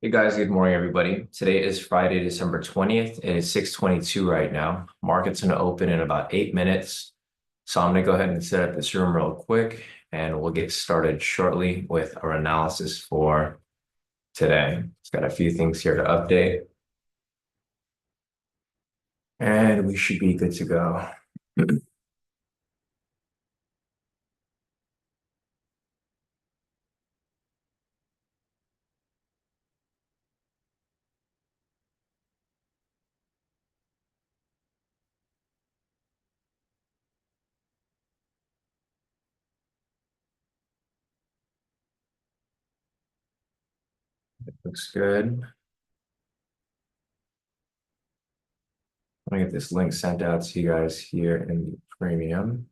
Hey guys, good morning, everybody. Today is Friday, December 20th. It is 6:22 right now. Market's going to open in about 8 minutes. So I'm going to go ahead and set up this room real quick, and we'll get started shortly with our analysis for today. It's got a few things here to update, and we should be good to go. Looks good. I'm going to get this link sent out to you guys here in the premium.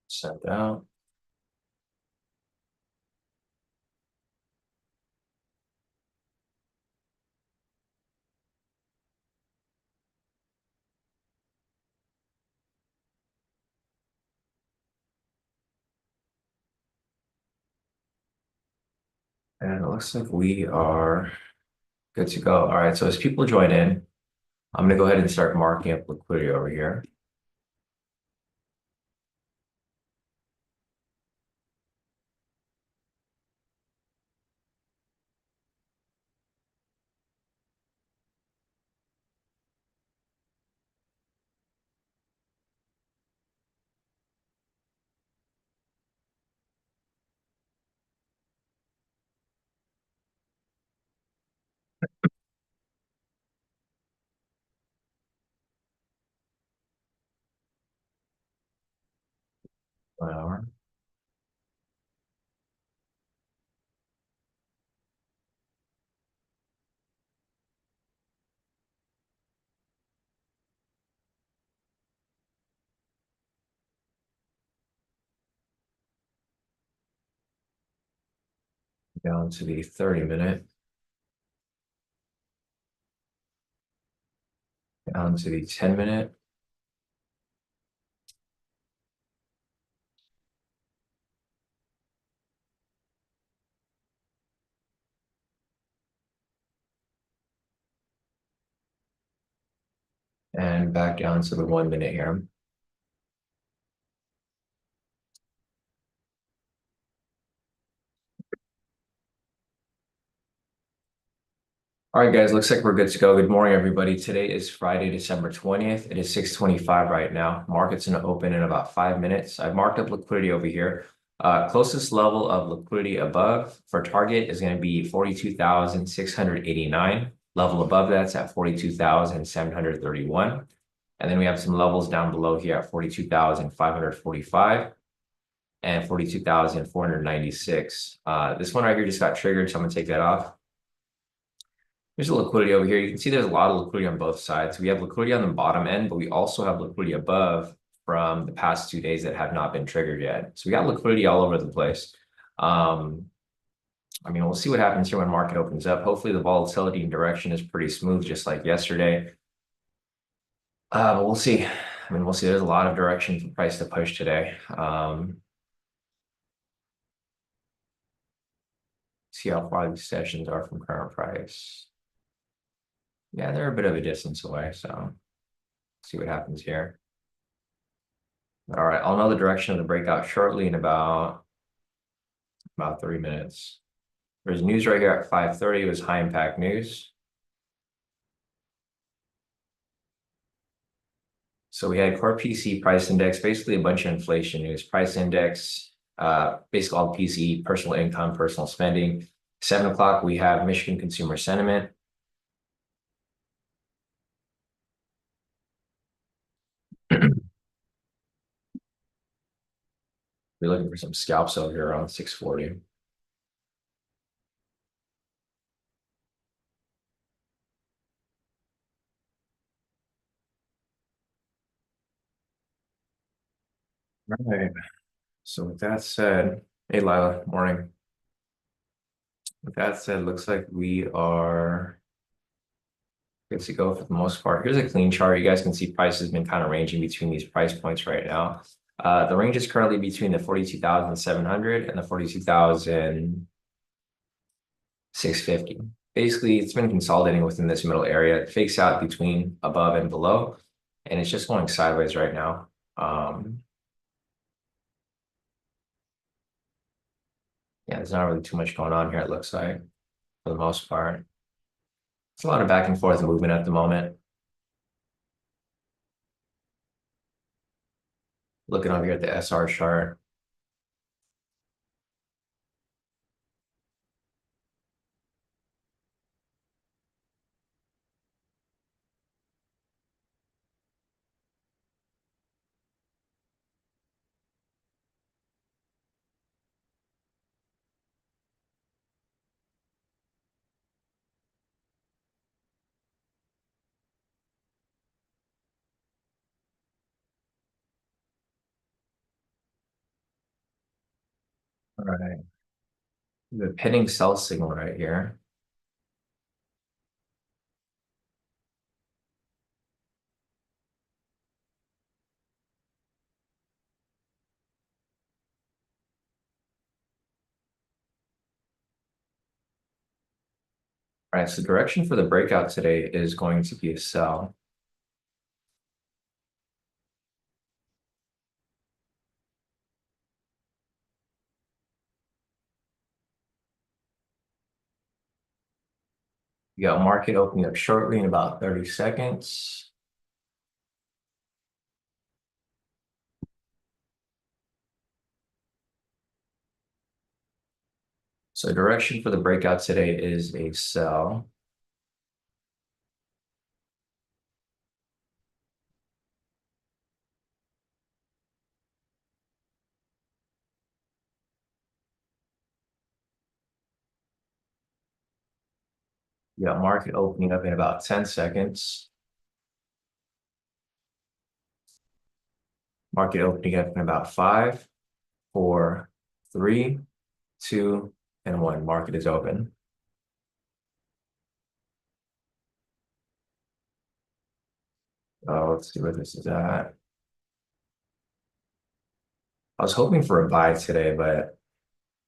Sent out. And it looks like we are good to go. All right, so as people join in, I'm going to go ahead and start marking up liquidity over here. Hour. Down to the 30-minute, down to the 10-minute, and back down to the 1-minute here. All right, guys, looks like we're good to go. Good morning, everybody. Today is Friday, December 20th. It is 6:25 right now. Market's going to open in about 5 minutes. I've marked up liquidity over here. Closest level of liquidity above for target is going to be 42,689. Level above that's at 42,731. And then we have some levels down below here at 42,545 and 42,496. This one right here just got triggered, so I'm going to take that off. There's a liquidity over here. You can see there's a lot of liquidity on both sides. We have liquidity on the bottom end, but we also have liquidity above from the past 2 days that have not been triggered yet. So we got liquidity all over the place. I mean, we'll see what happens here when market opens up. Hopefully the volatility and direction is pretty smooth, just like yesterday. But we'll see. I mean, we'll see. There's a lot of direction for price to push today. See how far these sessions are from current price. Yeah, they're a bit of a distance away, so see what happens here. All right, I'll know the direction of the breakout shortly in about 3 minutes. There's news right here at 5:30. It was high impact news. So we had core PC price index, basically a bunch of inflation news. Price index, basically all PC, personal income, personal spending. 7 o'clock, we have Michigan consumer sentiment. We're looking for some scalps over here around 640. All right. So with that said, hey Lila, morning. With that said, looks like we are good to go for the most part. Here's a clean chart. You guys can see price has been kind of ranging between these price points right now. The range is currently between the 42,700 and the 42,650. Basically, it's been consolidating within this middle area. It fakes out between above and below, and it's just going sideways right now. Yeah, there's not really too much going on here, it looks like, for the most part. It's a lot of back and forth movement at the moment. Looking over here at the SR chart. All right. The pinning sell signal right here. All right, so direction for the breakout today is going to be a sell. You got market opening up shortly in about 30 seconds. So direction for the breakout today is a sell. You got market opening up in about 10 seconds. Market opening up in about 5, 4, 3, 2, and 1. Market is open. Let's see where this is at. I was hoping for a buy today, but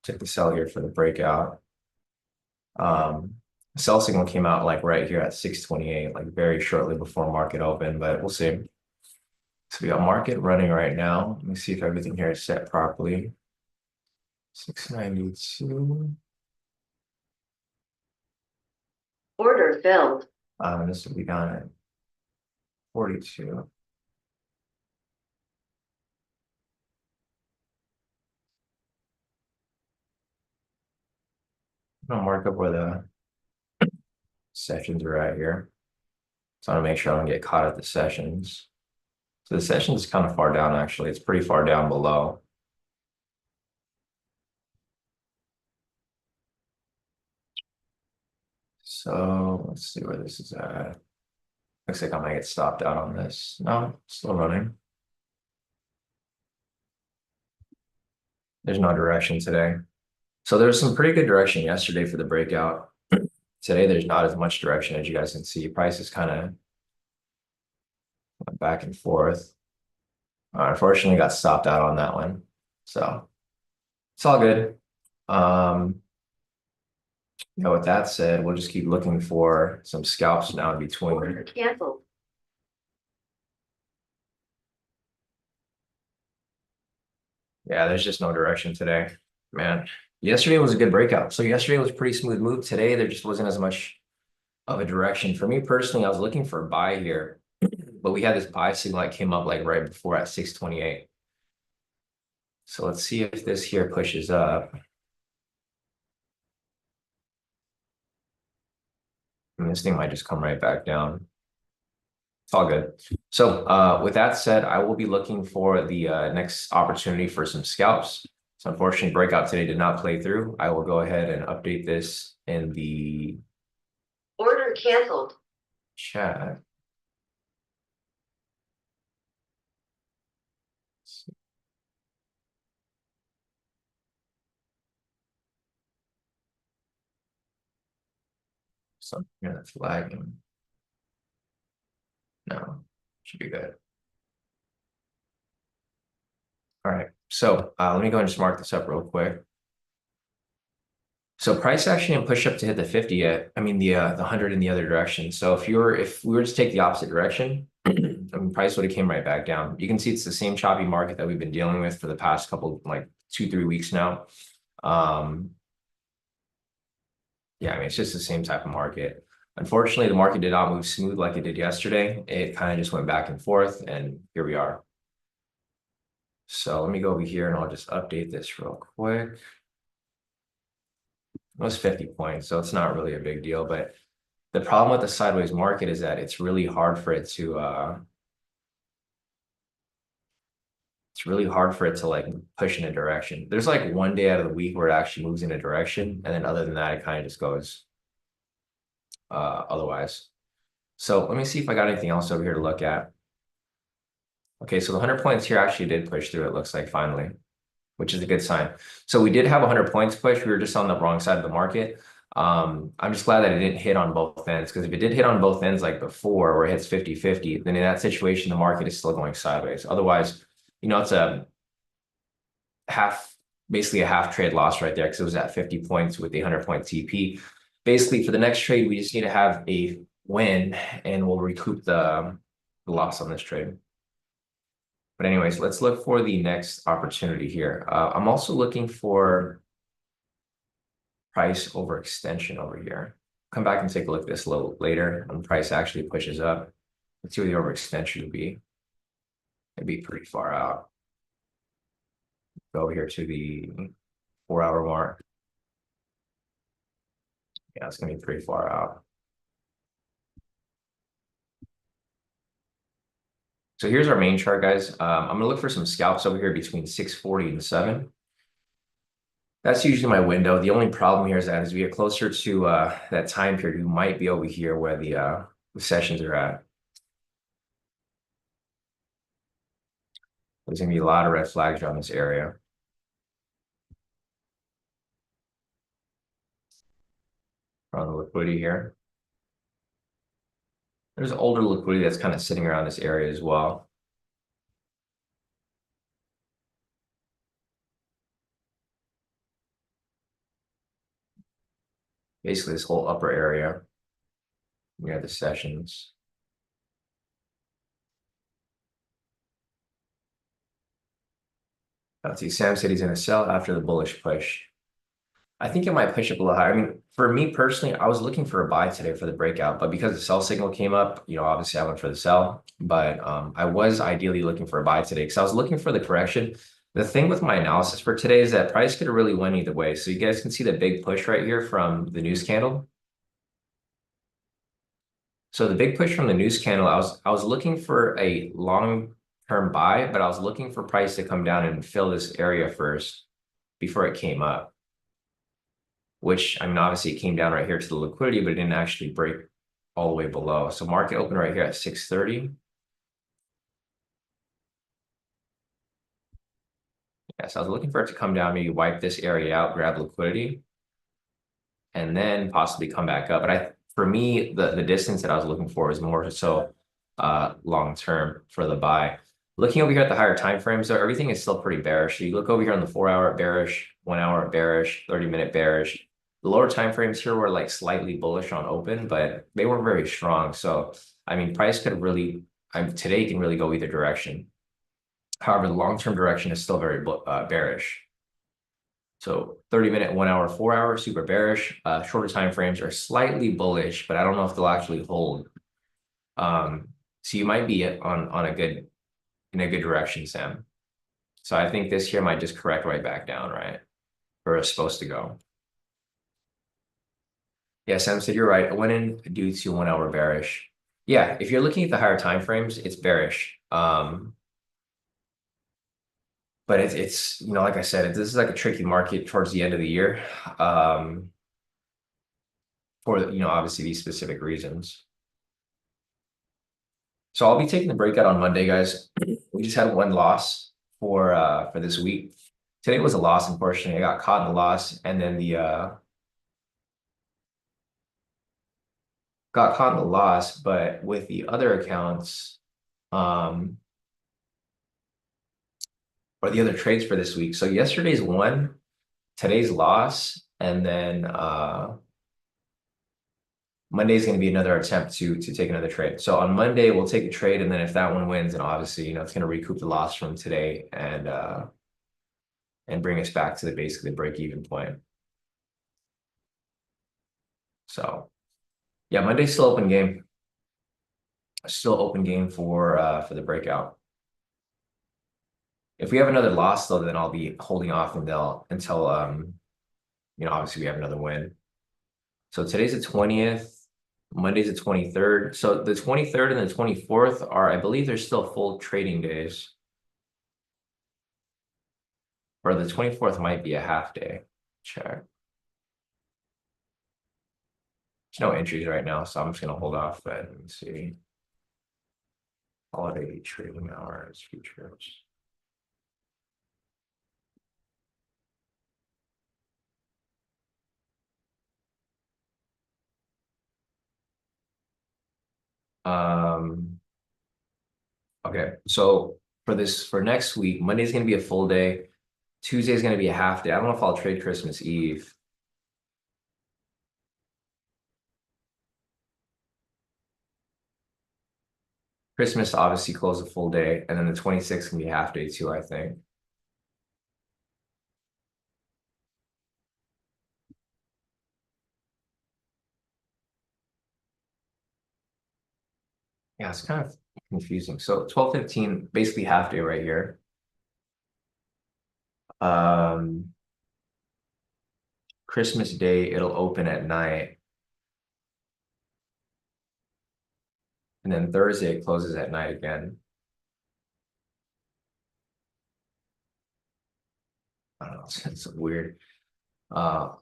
took the sell here for the breakout. Sell signal came out like right here at 628, like very shortly before market open, but we'll see. So we got market running right now. Let me see if everything here is set properly. 692. Order filled. This will be down at 42. I'm gonna mark up where the sessions are at here. So I want to make sure I don't get caught at the sessions. So the session is kind of far down, actually. It's pretty far down below. So let's see where this is at. Looks like I might get stopped out on this. No, still running. There's no direction today. So there's some pretty good direction yesterday for the breakout. Today, there's not as much direction as you guys can see. Price is kind of back and forth. Unfortunately, got stopped out on that one. So it's all good. With that said, we'll just keep looking for some scalps now in between. Order canceled. Yeah, there's just no direction today, man. Yesterday was a good breakout. So yesterday was a pretty smooth move. Today, there just wasn't as much of a direction. For me personally, I was looking for a buy here, but we had this buy signal that came up like right before at 628. So let's see if this here pushes up. And this thing might just come right back down. It's all good. So with that said, I will be looking for the next opportunity for some scalps. So unfortunately, breakout today did not play through. I will go ahead and update this in the Order canceled. chat. Something here that's lagging. No, should be good. All right, so let me go and just mark this up real quick. So price action didn't push up to hit the 50 yet. I mean the 100 in the other direction. So if we were to take the opposite direction, I mean price would have came right back down. You can see it's the same choppy market that we've been dealing with for the past couple, like 2-3 weeks now. Yeah, I mean it's just the same type of market. Unfortunately, the market did not move smooth like it did yesterday. It kind of just went back and forth, and here we are. So let me go over here and I'll just update this real quick. It was 50 points, so it's not really a big deal. But the problem with the sideways market is that it's really hard for it to like push in a direction. There's like one day out of the week where it actually moves in a direction, and then other than that, it kind of just goes otherwise. So let me see if I got anything else over here to look at. Okay, so the 100 points here actually did push through, it looks like finally, which is a good sign. So we did have 100 points push. We were just on the wrong side of the market. I'm just glad that it didn't hit on both ends, because if it did hit on both ends like before, where it hits 50-50, then in that situation, the market is still going sideways. Otherwise, it's basically a half trade loss right there, because it was at 50 points with a 100-point TP. Basically, for the next trade, we just need to have a win, and we'll recoup the loss on this trade. But anyways, let's look for the next opportunity here. I'm also looking for price over extension over here. Come back and take a look at this a little later when price actually pushes up. Let's see what the overextension would be. It'd be pretty far out. Go over here to the 4-hour mark. Yeah, it's gonna be pretty far out. So here's our main chart, guys. I'm gonna look for some scalps over here between 640 and 7. That's usually my window. The only problem here is that as we get closer to that time period, we might be over here where the sessions are at. There's gonna be a lot of red flags around this area. Around the liquidity here. There's older liquidity that's kind of sitting around this area as well. Basically, this whole upper area. We have the sessions. Let's see, Sam said he's going to sell after the bullish push. I think it might push up a little higher. I mean, for me personally, I was looking for a buy today for the breakout, but because the sell signal came up, obviously I went for the sell. But I was ideally looking for a buy today because I was looking for the correction. The thing with my analysis for today is that price could have really went either way. So you guys can see the big push right here from the news candle. So the big push from the news candle, I was looking for a long-term buy, but I was looking for price to come down and fill this area first before it came up. Which, I mean, obviously it came down right here to the liquidity, but it didn't actually break all the way below. So market opened right here at 630. Yeah, so I was looking for it to come down, maybe wipe this area out, grab liquidity, and then possibly come back up. But for me, the distance that I was looking for is more so long term for the buy. Looking over here at the higher time frames, so everything is still pretty bearish. So you look over here on the 4-hour bearish, 1-hour bearish, 30-minute bearish. The lower time frames here were like slightly bullish on open, but they weren't very strong. So I mean, price could really, today can really go either direction. However, the long-term direction is still very bearish. So 30-minute, 1-hour, 4-hour, super bearish. Shorter time frames are slightly bullish, but I don't know if they'll actually hold. So you might be in a good direction, Sam. So I think this here might just correct right back down, right? Where it's supposed to go. Yeah, Sam said you're right. I went in due to 1-hour bearish. Yeah, if you're looking at the higher time frames, it's bearish. But it's like I said, this is like a tricky market towards the end of the year. For obviously these specific reasons. So I'll be taking the breakout on Monday, guys. We just had one loss for this week. Today was a loss, unfortunately. I got caught in the loss, and then the got caught in the loss, but with the other accounts, or the other trades for this week. So yesterday's won, today's loss, and then Monday's going to be another attempt to take another trade. So on Monday we'll take a trade, and then if that one wins, then obviously it's going to recoup the loss from today and bring us back to basically the break-even point. So yeah, Monday's still open game. Still open game for the breakout. If we have another loss though, then I'll be holding off until obviously we have another win. So today's the 20th, Monday's the 23rd. So the 23rd and the 24th are, I believe, they're still full trading days. Or the 24th might be a half day. Check. There's no entries right now, so I'm just gonna hold off. But let me see. Holiday trading hours, futures. Okay, so for next week, Monday's gonna be a full day. Tuesday's gonna be a half day. I don't know if I'll trade Christmas Eve. Christmas obviously closed a full day, and then the 26th can be a half day too, I think. Yeah, it's kind of confusing. So 12:15, basically half day right here. Christmas Day, it'll open at night. And then Thursday it closes at night again. I don't know, it's weird. Uh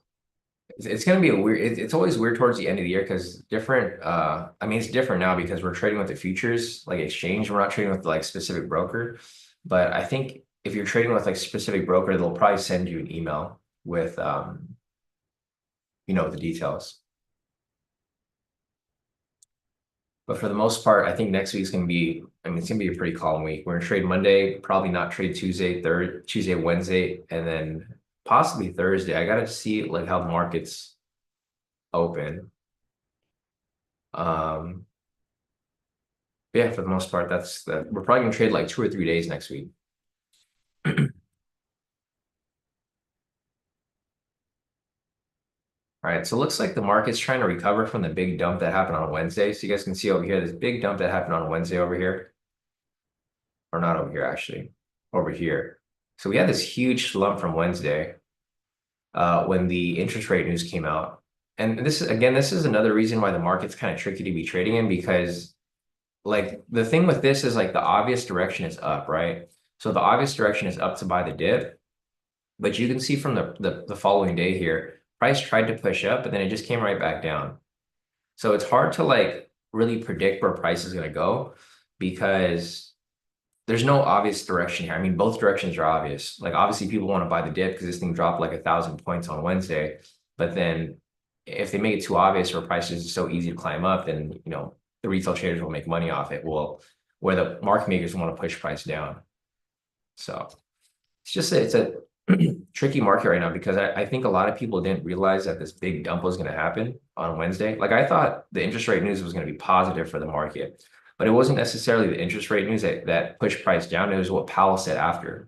it's gonna be a weird, it's always weird towards the end of the year because different I mean it's different now because we're trading with the futures like exchange, we're not trading with like specific broker. But I think if you're trading with like specific broker, they'll probably send you an email with the details. But for the most part, I think next week's gonna be, I mean, it's gonna be a pretty calm week. We're gonna trade Monday, probably not trade Tuesday, Wednesday, and then possibly Thursday. I gotta see like how the market's open. Um, but yeah, for the most part, that's that. We're probably gonna trade like 2 or 3 days next week. All right, so it looks like the market's trying to recover from the big dump that happened on Wednesday. So you guys can see over here, this big dump that happened on Wednesday over here, or not over here actually, over here. So we had this huge slump from Wednesday. When the interest rate news came out. And this is another reason why the market's kind of tricky to be trading in because like the thing with this is like the obvious direction is up, right? So the obvious direction is up to buy the dip, but you can see from the following day here, price tried to push up, but then it just came right back down. So it's hard to like really predict where price is going to go because there's no obvious direction here. I mean, both directions are obvious. Like obviously people want to buy the dip because this thing dropped like 1,000 points on Wednesday. But then if they make it too obvious or prices are so easy to climb up, then the retail traders will make money off it. Well, where the market makers want to push price down. So it's a tricky market right now because I think a lot of people didn't realize that this big dump was going to happen on Wednesday. Like I thought the interest rate news was going to be positive for the market, but it wasn't necessarily the interest rate news that pushed price down. It was what Powell said after.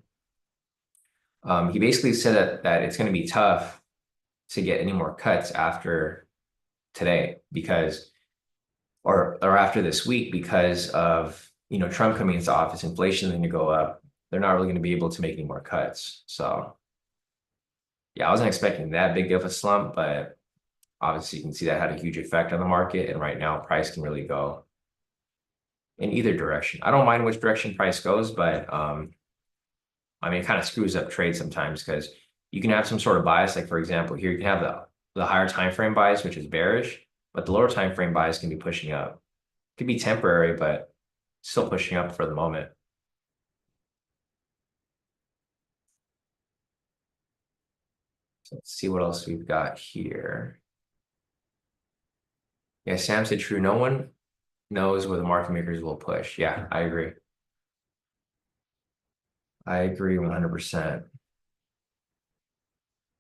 He basically said that it's going to be tough to get any more cuts after today because, or after this week because of, Trump coming into office, inflation is going to go up. They're not really going to be able to make any more cuts. So yeah, I wasn't expecting that big of a slump, but obviously you can see that had a huge effect on the market. And right now price can really go in either direction. I don't mind which direction price goes, but I mean, it kind of screws up trade sometimes because you can have some sort of bias. Like for example, here you can have the higher time frame bias, which is bearish, but the lower time frame bias can be pushing up. It could be temporary, but still pushing up for the moment. So let's see what else we've got here. Yeah, Sam said true. No one knows where the market makers will push. Yeah, I agree. I agree 100%.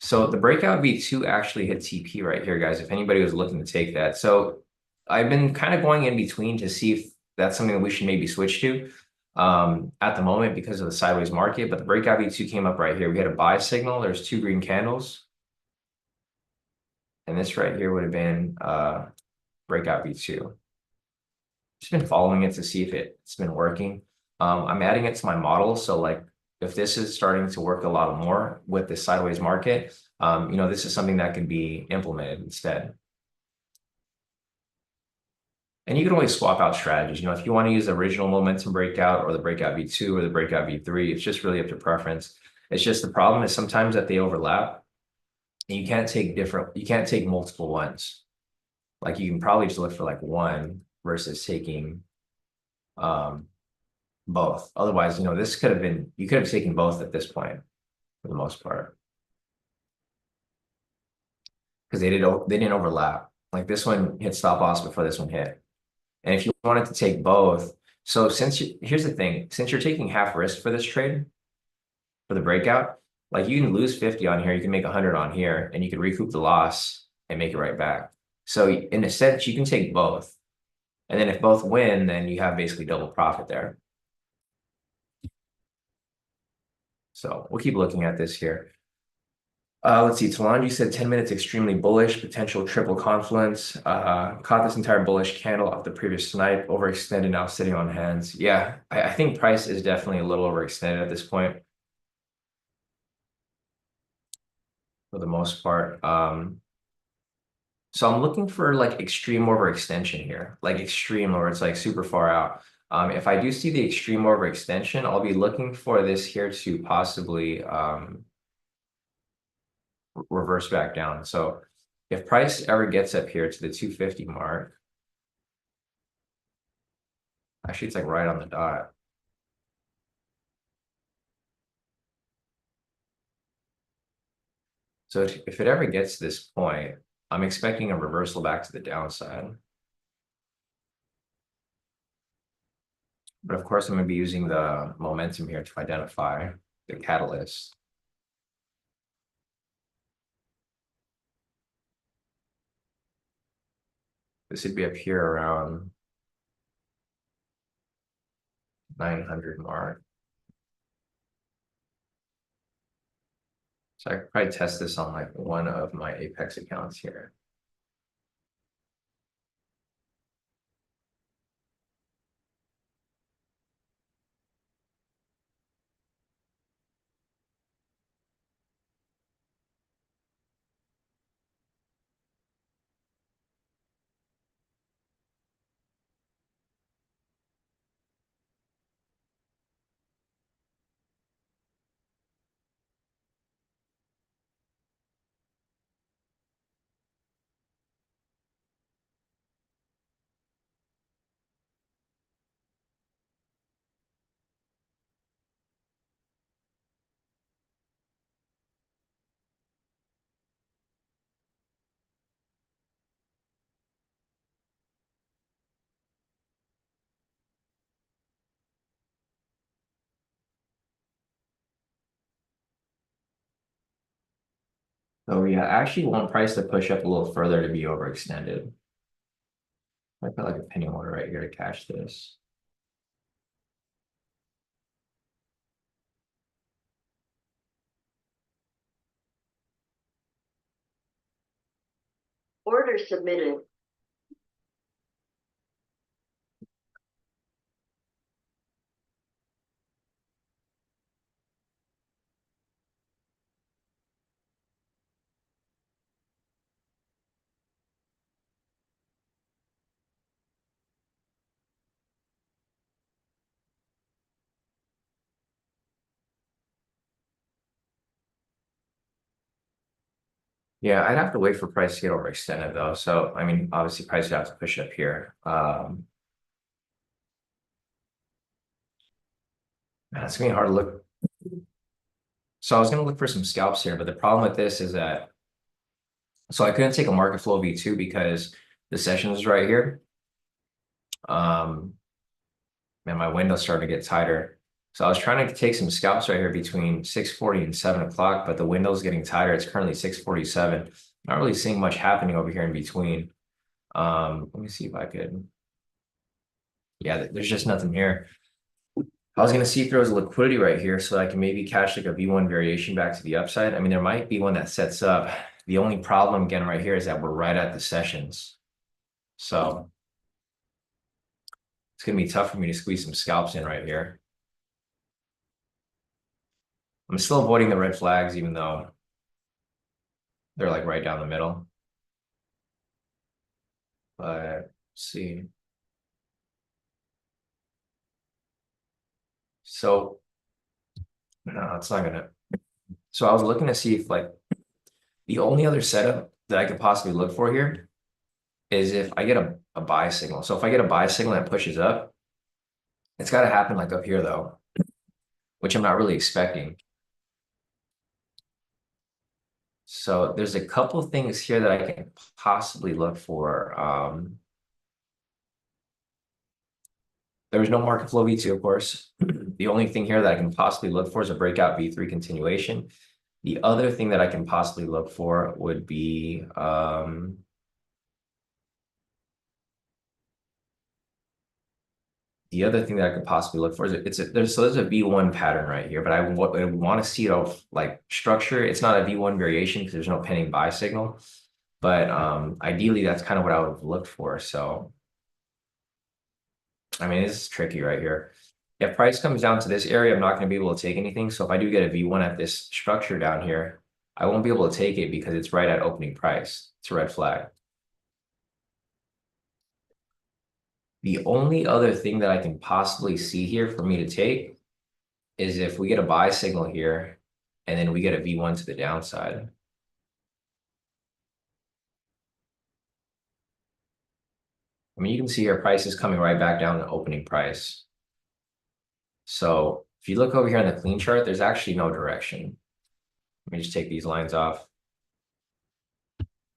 So the breakout V2 actually hit TP right here, guys, if anybody was looking to take that. So I've been kind of going in between to see if that's something that we should maybe switch to at the moment because of the sideways market. But the breakout V2 came up right here. We had a buy signal. There's two green candles. And this right here would have been breakout V2. Just been following it to see if it's been working. I'm adding it to my model. So like if this is starting to work a lot more with the sideways market, this is something that can be implemented instead. And you can always swap out strategies. If you want to use the original momentum breakout or the breakout V2 or the breakout V3, it's just really up to preference. It's just the problem is sometimes that they overlap and you can't take multiple ones. Like you can probably just look for like one versus taking both. Otherwise, this could have been, you could have taken both at this point for the most part. Because they didn't overlap. Like this one hit stop loss before this one hit. And if you wanted to take both, so here's the thing, since you're taking half risk for this trade, for the breakout, like you can lose 50 on here, you can make 100 on here, and you can recoup the loss and make it right back. So in a sense, you can take both. And then if both win, then you have basically double profit there. So we'll keep looking at this here. Let's see, Talanji said 10 minutes extremely bullish, potential triple confluence. Caught this entire bullish candle off the previous snipe, overextended, now sitting on hands. Yeah, I think price is definitely a little overextended at this point for the most part. So I'm looking for like extreme overextension here, like extreme where it's like super far out. If I do see the extreme overextension, I'll be looking for this here to possibly reverse back down. So if price ever gets up here to the 250 mark, actually it's like right on the dot. So if it ever gets to this point, I'm expecting a reversal back to the downside. But of course, I'm going to be using the momentum here to identify the catalyst. This would be up here around 900 mark. So I could probably test this on like one of my Apex accounts here. So yeah, I actually want price to push up a little further to be overextended. I put like a penny order right here to catch this. Order submitted. Yeah, I'd have to wait for price to get overextended though. So I mean, obviously price would have to push up here. Man, it's gonna be hard to look. So I was gonna look for some scalps here, but the problem with this is that so I couldn't take a market flow V2 because The session is right here. And my window's starting to get tighter. So I was trying to take some scalps right here between 6:40 and 7 o'clock, but the window's getting tighter. It's currently 6:47. Not really seeing much happening over here in between. Let me see if I could. Yeah, there's just nothing here. I was gonna see if there was liquidity right here so I can maybe catch like a V1 variation back to the upside. I mean, there might be one that sets up. The only problem again right here is that we're right at the sessions. So it's gonna be tough for me to squeeze some scalps in right here. I'm still avoiding the red flags, even though they're like right down the middle. But let's see. So no, it's not gonna. So I was looking to see if like the only other setup that I could possibly look for here is if I get a buy signal. So if I get a buy signal that pushes up, it's got to happen like up here though, which I'm not really expecting. So there's a couple things here that I can possibly look for. There's no market flow V2, of course. The only thing here that I can possibly look for is a breakout V3 continuation. The other thing that I can possibly look for would be the other thing that I could possibly look for is there's a V1 pattern right here, but I want to see it of like structure. It's not a V1 variation because there's no pending buy signal, but ideally that's kind of what I would have looked for. So I mean, this is tricky right here. If price comes down to this area, I'm not going to be able to take anything. So if I do get a V1 at this structure down here, I won't be able to take it because it's right at opening price. It's a red flag. The only other thing that I can possibly see here for me to take is if we get a buy signal here and then we get a V1 to the downside. I mean, you can see here price is coming right back down to opening price. So if you look over here on the clean chart, there's actually no direction. Let me just take these lines off.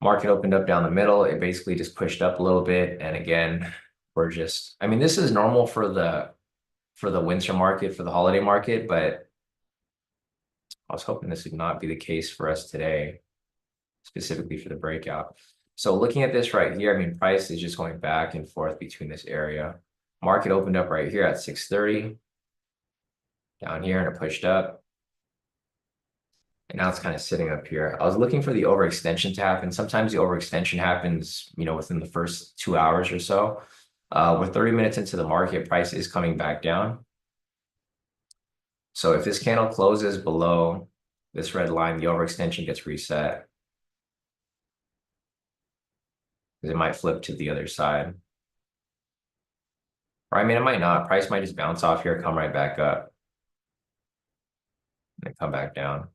Market opened up down the middle. It basically just pushed up a little bit. And again, we're just, I mean, this is normal for the winter market, for the holiday market, but I was hoping this would not be the case for us today, specifically for the breakout. So looking at this right here, I mean, price is just going back and forth between this area. Market opened up right here at 6:30, down here, and it pushed up. And now it's kind of sitting up here. I was looking for the overextension to happen. Sometimes the overextension happens, within the first 2 hours or so. We're 30 minutes into the market, price is coming back down. So if this candle closes below this red line, the overextension gets reset. Because it might flip to the other side. Or I mean, it might not. Price might just bounce off here, come right back up. And come back down.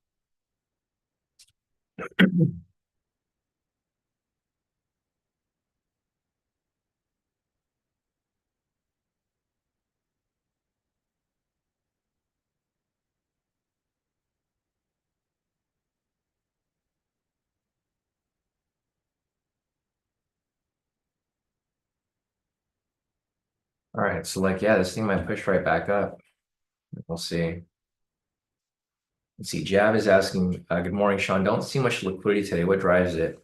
All right, so like, yeah, this thing might push right back up. We'll see. Let's see, Jav is asking, good morning, Sean. Don't see much liquidity today. What drives it?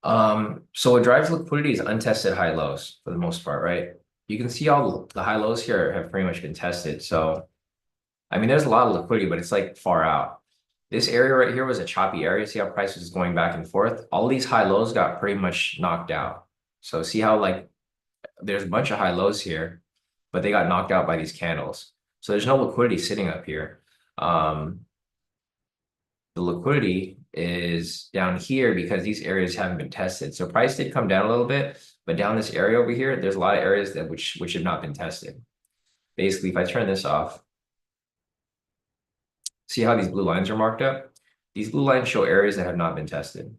So what drives liquidity is untested high lows for the most part, right? You can see all the high lows here have pretty much been tested. So, I mean, there's a lot of liquidity, but it's like far out. This area right here was a choppy area. See how price was going back and forth? All these high lows got pretty much knocked out. So see how like there's a bunch of high lows here, but they got knocked out by these candles. So there's no liquidity sitting up here. The liquidity is down here because these areas haven't been tested. So price did come down a little bit, but down this area over here, there's a lot of areas that which have not been tested. Basically, if I turn this off, see how these blue lines are marked up? These blue lines show areas that have not been tested.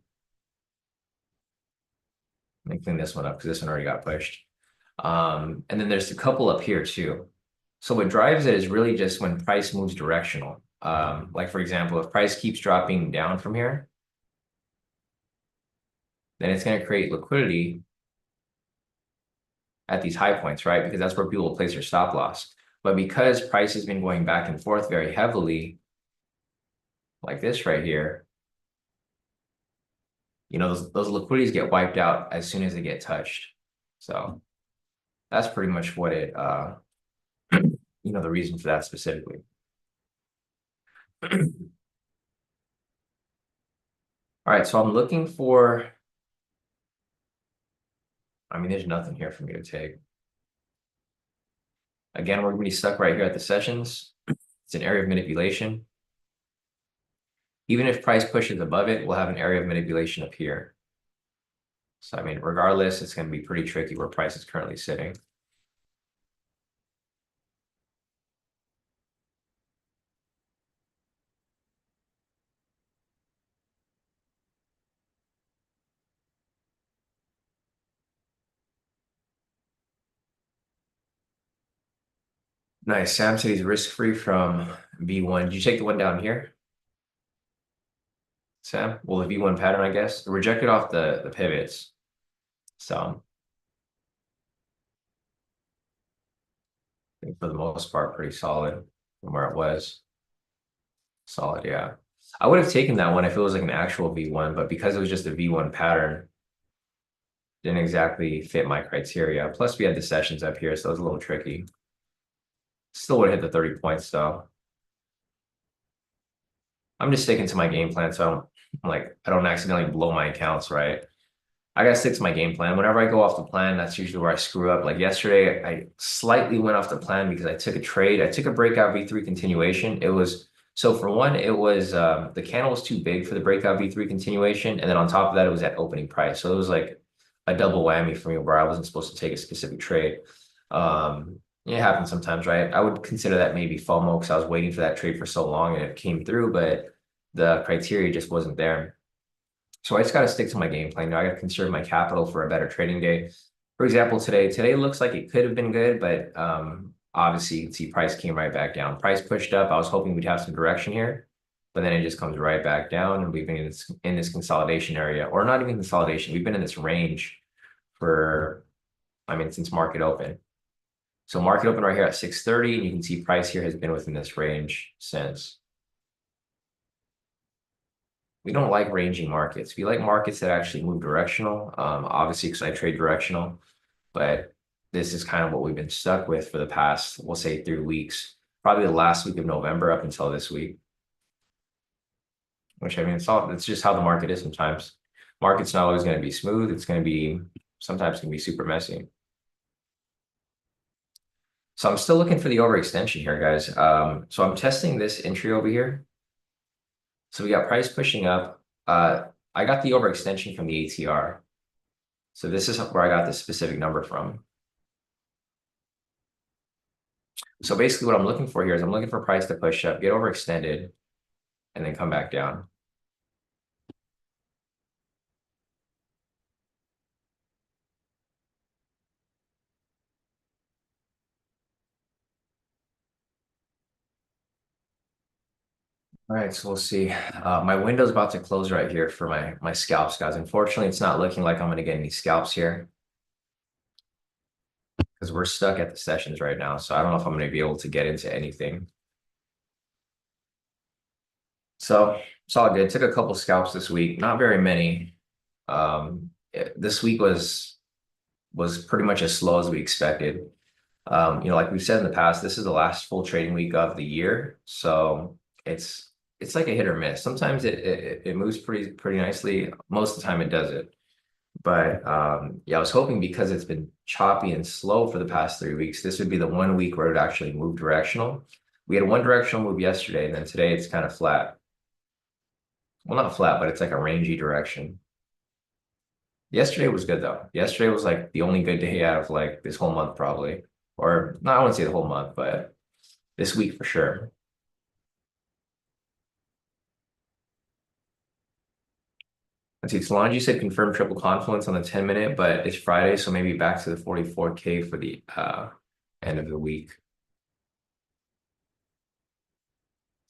Let me clean this one up because this one already got pushed. And then there's a couple up here too. So what drives it is really just when price moves directional. Like for example, if price keeps dropping down from here, then it's going to create liquidity at these high points, right? Because that's where people will place their stop loss. But because price has been going back and forth very heavily, like this right here, you know, those liquidities get wiped out as soon as they get touched. So that's pretty much what it, you know, the reason for that specifically. All right, so I'm looking for, I mean, there's nothing here for me to take. Again, we're going to be stuck right here at the sessions. It's an area of manipulation. Even if price pushes above it, we'll have an area of manipulation up here. So, I mean, regardless, it's going to be pretty tricky where price is currently sitting. Nice. Sam said he's risk-free from V1. Did you take the one down here, Sam? Well, the V1 pattern, I guess. It rejected off the pivots. So I think for the most part, pretty solid from where it was. Solid, yeah. I would have taken that one if it was like an actual V1, but because it was just a V1 pattern, didn't exactly fit my criteria. Plus, we had the sessions up here, so it was a little tricky. Still would have hit the 30 points, though. I'm just sticking to my game plan, so I don't accidentally blow my accounts, right? I gotta stick to my game plan. Whenever I go off the plan, that's usually where I screw up. Like yesterday, I slightly went off the plan because I took a trade. I took a breakout V3 continuation. It was so for one, it was the candle was too big for the breakout V3 continuation, and then on top of that, it was at opening price. So it was like a double whammy for me where I wasn't supposed to take a specific trade. It happens sometimes, right? I would consider that maybe FOMO because I was waiting for that trade for so long and it came through, but the criteria just wasn't there. So I just got to stick to my game plan. You know, I got to conserve my capital for a better trading day. For example, today looks like it could have been good, but obviously you can see price came right back down. Price pushed up. I was hoping we'd have some direction here, but then it just comes right back down, and we've been in this consolidation area, or not even consolidation. We've been in this range for, I mean, since market open. So market open right here at 630, and you can see price here has been within this range since. We don't like ranging markets. We like markets that actually move directional. Obviously, because I trade directional, but this is kind of what we've been stuck with for the past, we'll say 3 weeks, probably the last week of November up until this week. Which I mean, it's just how the market is sometimes. Market's not always going to be smooth. It's going to be sometimes can be super messy. So I'm still looking for the overextension here, guys. So I'm testing this entry over here. So we got price pushing up. I got the overextension from the ATR. So this is where I got this specific number from. So basically what I'm looking for here is I'm looking for price to push up, get overextended, and then come back down. All right, so we'll see. My window's about to close right here for my scalps, guys. Unfortunately, it's not looking like I'm going to get any scalps here because we're stuck at the sessions right now. So I don't know if I'm going to be able to get into anything. So it's all good. Took a couple scalps this week, not very many. This week was pretty much as slow as we expected. You know, like we've said in the past, this is the last full trading week of the year, so it's like a hit or miss. Sometimes it moves pretty nicely. Most of the time it doesn't. But yeah, I was hoping because it's been choppy and slow for the past 3 weeks, this would be the one week where it would actually move directional. We had one directional move yesterday, and then today it's kind of flat. Well, not flat, but it's like a rangy direction. Yesterday was good though. Yesterday was like the only good day out of like this whole month probably. Or no, I wouldn't say the whole month, but this week for sure. Let's see, Solange said confirm triple confluence on the 10-minute, but it's Friday, so maybe back to the 44K for the end of the week.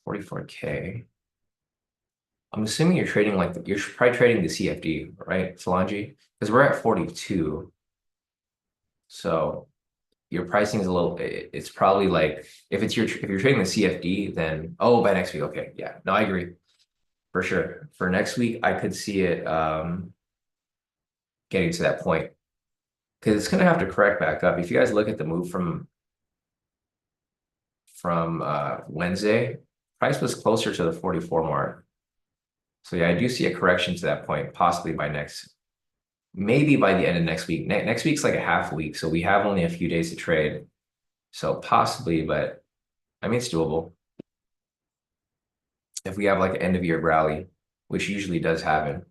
44K. I'm assuming you're trading you're probably trading the CFD, right, Solange? Because we're at 42. So your pricing is a little, it's probably like, if you're trading the CFD, then, oh, by next week, okay, yeah, no, I agree. For sure. For next week, I could see it getting to that point. Because it's gonna have to correct back up. If you guys look at the move from Wednesday, price was closer to the 44 mark. So yeah, I do see a correction to that point, possibly maybe by the end of next week. Next week's like a half week, so we have only a few days to trade. So possibly, but I mean, it's doable. If we have like an end of year rally, which usually does happen.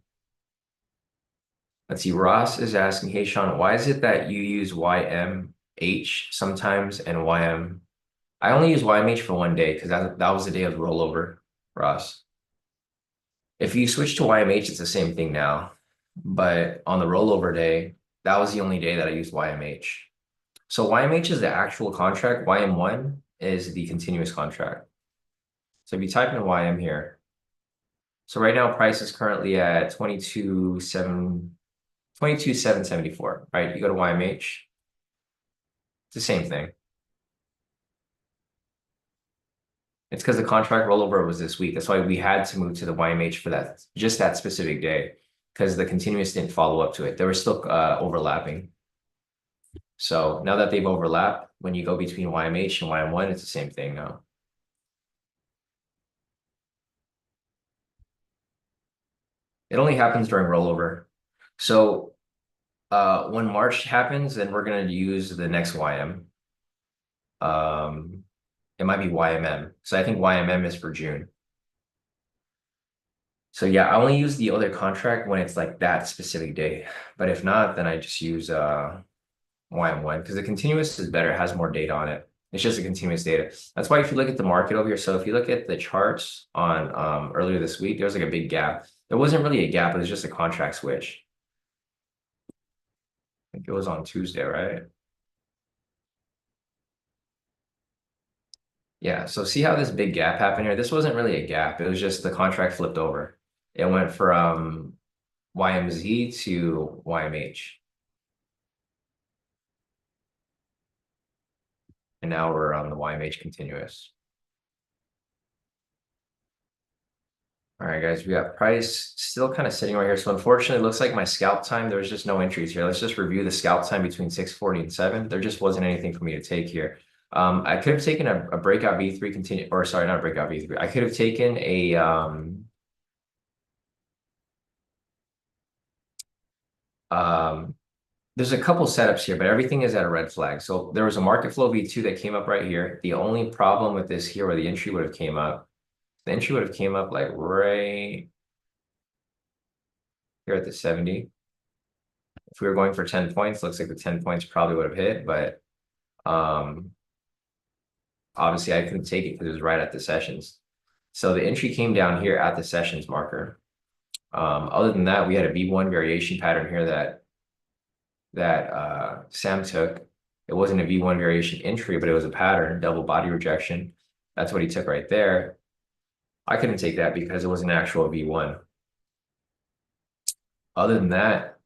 Let's see, Ross is asking, hey Sean, why is it that you use YMH sometimes and YM? I only use YMH for one day because that was the day of the rollover, Ross. If you switch to YMH, it's the same thing now. But on the rollover day, that was the only day that I used YMH. So YMH is the actual contract. YM1 is the continuous contract. So if you type in YM here, so right now price is currently at 22,774, right? You go to YMH, it's the same thing. It's because the contract rollover was this week. That's why we had to move to the YMH for just that specific day, because the continuous didn't follow up to it. They were still overlapping. So now that they've overlapped, when you go between YMH and YM1, it's the same thing now. It only happens during rollover. So when March happens, then we're going to use the next YM. It might be YMM. So I think YMM is for June. So yeah, I only use the other contract when it's like that specific day. But if not, then I just use YM1 because the continuous is better, it has more data on it. It's just a continuous data. That's why if you look at the market over here, so if you look at the charts on earlier this week, there was like a big gap. There wasn't really a gap, it was just a contract switch. I think it was on Tuesday, right? Yeah, so see how this big gap happened here? This wasn't really a gap, it was just the contract flipped over. It went from YMZ to YMH. And now we're on the YMH continuous. All right, guys, we got price still kind of sitting right here. So unfortunately, it looks like my scalp time, there was just no entries here. Let's just review the scalp time between 6:40 and 7. There just wasn't anything for me to take here. I could have taken a breakout V3 continue, or sorry, not a breakout V3. I could have taken there's a couple setups here, but everything is at a red flag. So there was a market flow V2 that came up right here. The only problem with this here where the entry would have came up, the entry would have came up like right here at the 70. If we were going for 10 points, looks like the 10 points probably would have hit, but obviously I couldn't take it because it was right at the sessions. So the entry came down here at the sessions marker. Other than that, we had a V1 variation pattern here that Sam took. It wasn't a V1 variation entry, but it was a pattern, double body rejection. That's what he took right there. I couldn't take that because it was an actual V1. Other than that,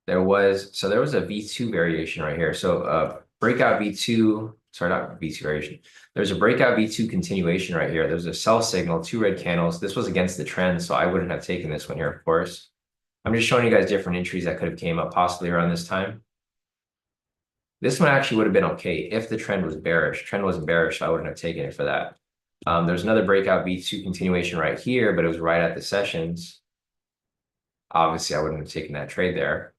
there was a V2 variation right here. So breakout V2, sorry, not V2 variation. There's a breakout V2 continuation right here. There's a sell signal, 2 red candles. This was against the trend, so I wouldn't have taken this one here, of course. I'm just showing you guys different entries that could have came up possibly around this time. This one actually would have been okay if the trend was bearish. Trend wasn't bearish, so I wouldn't have taken it for that. There's another breakout V2 continuation right here, but it was right at the sessions. Obviously, I wouldn't have taken that trade there.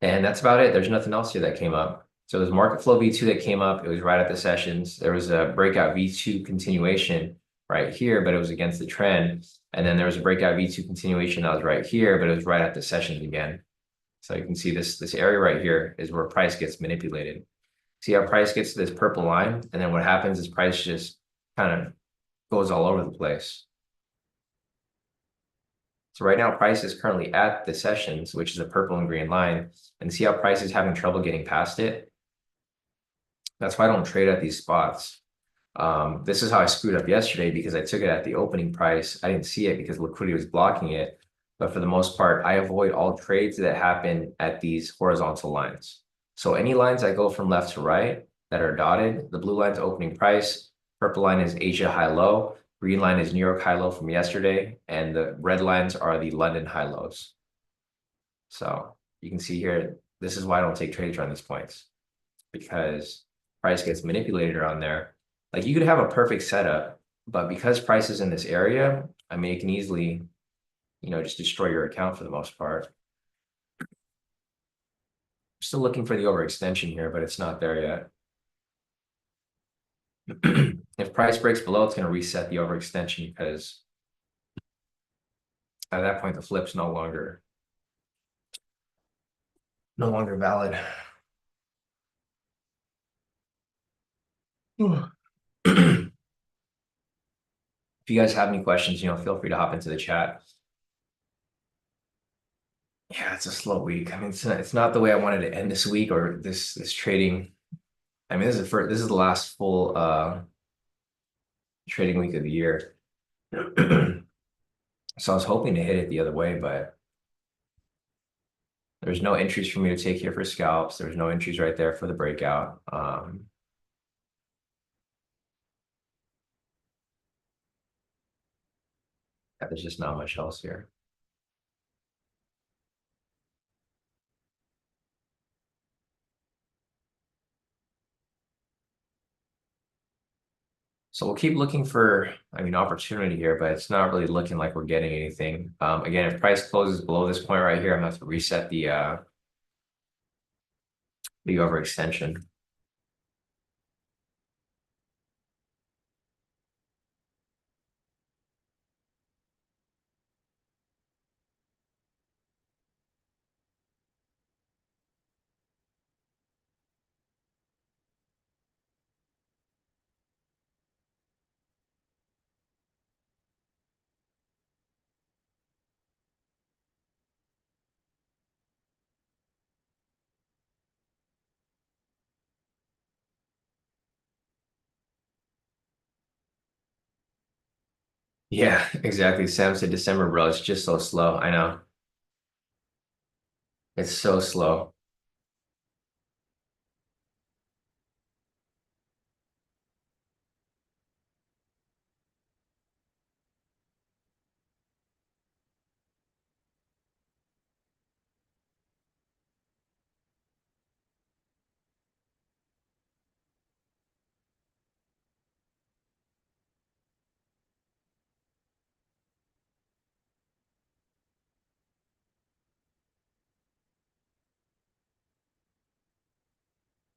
And that's about it. There's nothing else here that came up. So there's market flow V2 that came up. It was right at the sessions. There was a breakout V2 continuation right here, but it was against the trend. And then there was a breakout V2 continuation that was right here, but it was right at the sessions again. So you can see this area right here is where price gets manipulated. See how price gets to this purple line? And then what happens is price just kind of goes all over the place. So right now, price is currently at the sessions, which is a purple and green line. And see how price is having trouble getting past it? That's why I don't trade at these spots. This is how I screwed up yesterday because I took it at the opening price. I didn't see it because liquidity was blocking it. But for the most part, I avoid all trades that happen at these horizontal lines. So any lines that go from left to right that are dotted, the blue line's opening price, purple line is Asia high low, green line is New York high low from yesterday, and the red lines are the London high lows. So you can see here, this is why I don't take trades around these points, because price gets manipulated around there. Like you could have a perfect setup, but because price is in this area, I mean, it can easily, just destroy your account for the most part. Still looking for the overextension here, but it's not there yet. If price breaks below, it's going to reset the overextension because at that point, the flip's no longer valid. If you guys have any questions, feel free to hop into the chat. Yeah, it's a slow week. I mean, it's not the way I wanted to end this week or this trading. I mean, this is the last full trading week of the year. So I was hoping to hit it the other way, but there's no entries for me to take here for scalps. There's no entries right there for the breakout. There's just not much else here. So we'll keep looking for, opportunity here, but it's not really looking like we're getting anything. Again, if price closes below this point right here, I'm gonna have to reset the overextension. Yeah, exactly. Sam said December, bro. It's just so slow. I know. It's so slow.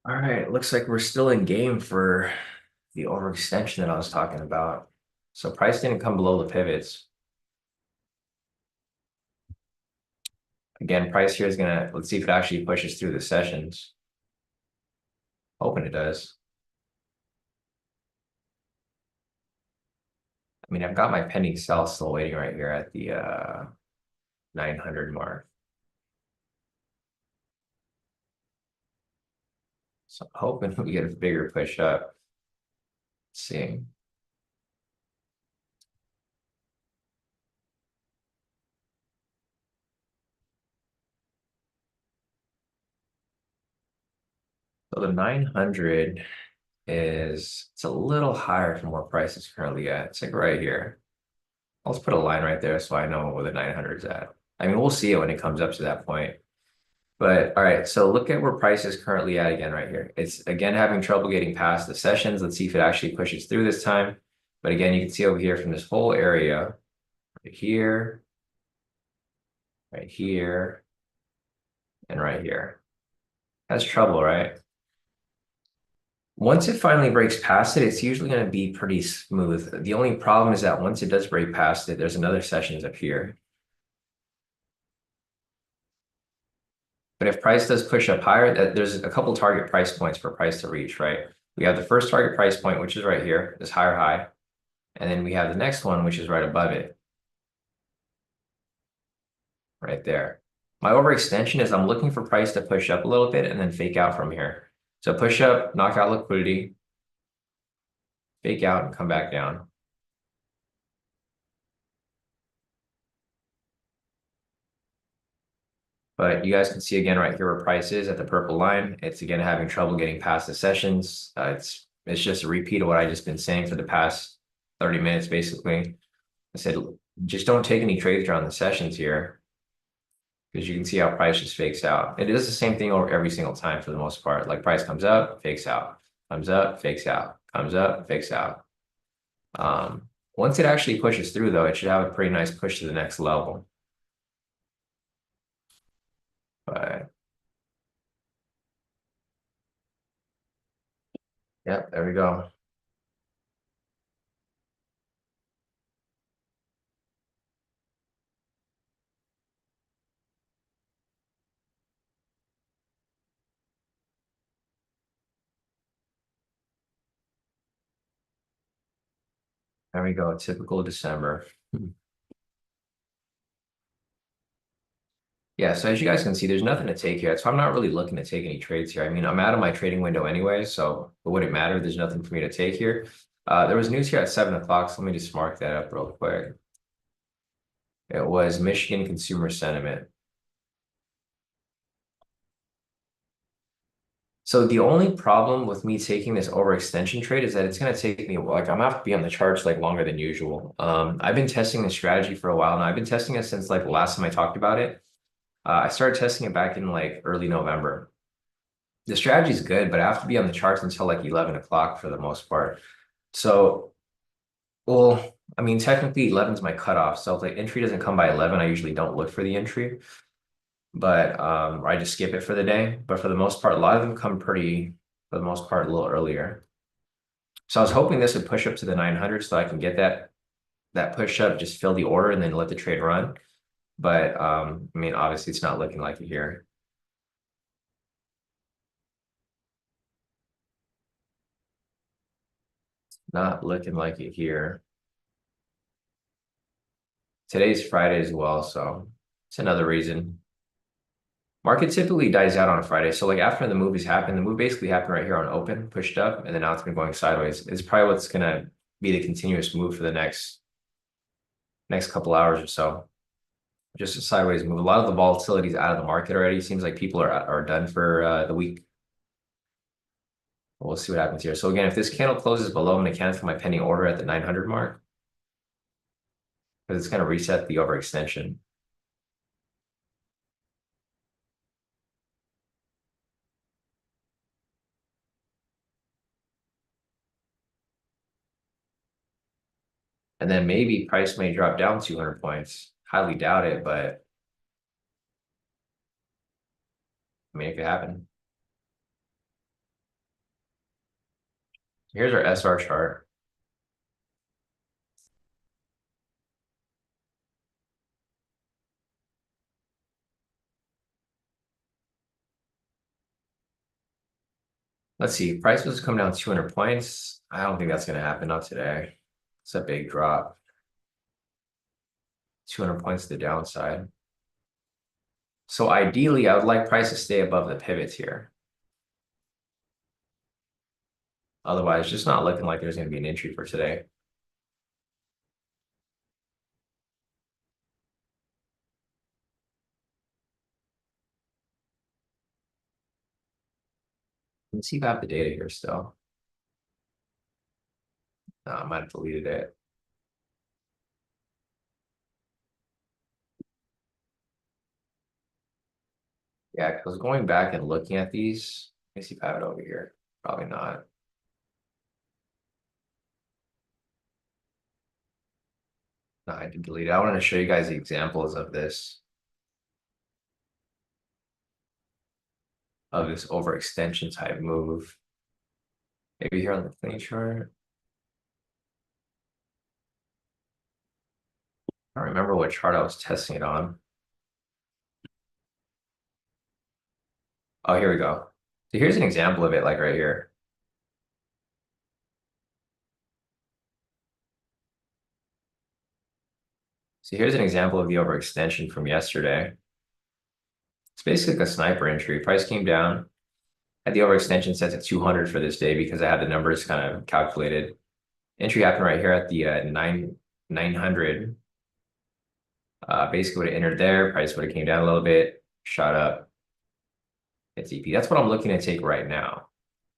All right, looks like we're still in game for the overextension that I was talking about. So price didn't come below the pivots. Again, price here is let's see if it actually pushes through the sessions. Hoping it does. I mean, I've got my pending sell still waiting right here at the 900 mark. So I'm hoping we get a bigger push up. Let's see. So the 900 it's a little higher from where price is currently at. It's like right here. I'll just put a line right there so I know where the 900 is at. I mean, we'll see it when it comes up to that point. But all right, so look at where price is currently at again right here. It's again having trouble getting past the sessions. Let's see if it actually pushes through this time. But again, you can see over here from this whole area, right here, and right here. Has trouble, right? Once it finally breaks past it, it's usually going to be pretty smooth. The only problem is that once it does break past it, there's another sessions up here. But if price does push up higher, there's a couple target price points for price to reach, right? We have the first target price point, which is right here, this higher high. And then we have the next one, which is right above it. Right there. My overextension is I'm looking for price to push up a little bit and then fake out from here. So push up, knock out liquidity, fake out, and come back down. But you guys can see again right here where price is at the purple line. It's again having trouble getting past the sessions. It's just a repeat of what I just been saying for the past 30 minutes, basically. I said, just don't take any trades around the sessions here because you can see how price just fakes out. It does the same thing over every single time for the most part. Like price comes up, fakes out, comes up, fakes out, comes up, fakes out. Once it actually pushes through, though, it should have a pretty nice push to the next level. But yep, there we go. There we go. Typical December. Yeah, so as you guys can see, there's nothing to take here. So I'm not really looking to take any trades here. I mean, I'm out of my trading window anyway, so it wouldn't matter. There's nothing for me to take here. There was news here at 7 o'clock, so let me just mark that up real quick. It was Michigan consumer sentiment. So the only problem with me taking this overextension trade is that it's going to take me, like, I'm gonna have to be on the charts like longer than usual. I've been testing this strategy for a while now. I've been testing it since like the last time I talked about it. I started testing it back in like early November. The strategy is good, but I have to be on the charts until like 11 o'clock for the most part. So, well, I mean, technically 11 is my cutoff. So if the entry doesn't come by 11, I usually don't look for the entry, but or I just skip it for the day. But for the most part, a lot of them come pretty, for the most part, a little earlier. So I was hoping this would push up to the 900 so I can get that push up, just fill the order and then let the trade run. But I mean, obviously it's not looking like it here. Not looking like it here. Today's Friday as well, so it's another reason. Market typically dies out on a Friday. So like after the movies happen, the move basically happened right here on open, pushed up, and then now it's been going sideways. It's probably what's gonna be the continuous move for the next couple hours or so. Just a sideways move. A lot of the volatility is out of the market already. Seems like people are done for the week. We'll see what happens here. So again, if this candle closes below, I'm gonna cancel my pending order at the 900 mark because it's gonna reset the overextension. And then maybe price may drop down 200 points. Highly doubt it, but I mean, it could happen. Here's our SR chart. Let's see, price was come down 200 points. I don't think that's going to happen, not today. It's a big drop. 200 points to the downside. So ideally, I would like price to stay above the pivots here. Otherwise, just not looking like there's going to be an entry for today. Let's see if I have the data here still. No, I might have deleted it. Yeah, because going back and looking at these, let me see if I have it over here. Probably not. No, I did delete it. I wanted to show you guys the examples of this overextension type move. Maybe here on the clean chart. I don't remember what chart I was testing it on. Oh, here we go. So here's an example of it, like right here. So here's an example of the overextension from yesterday. It's basically like a sniper entry. Price came down. Had the overextension set to 200 for this day because I had the numbers kind of calculated. Entry happened right here at the 900. Basically would have entered there. Price would have came down a little bit. shot up, hits EP. That's what I'm looking to take right now.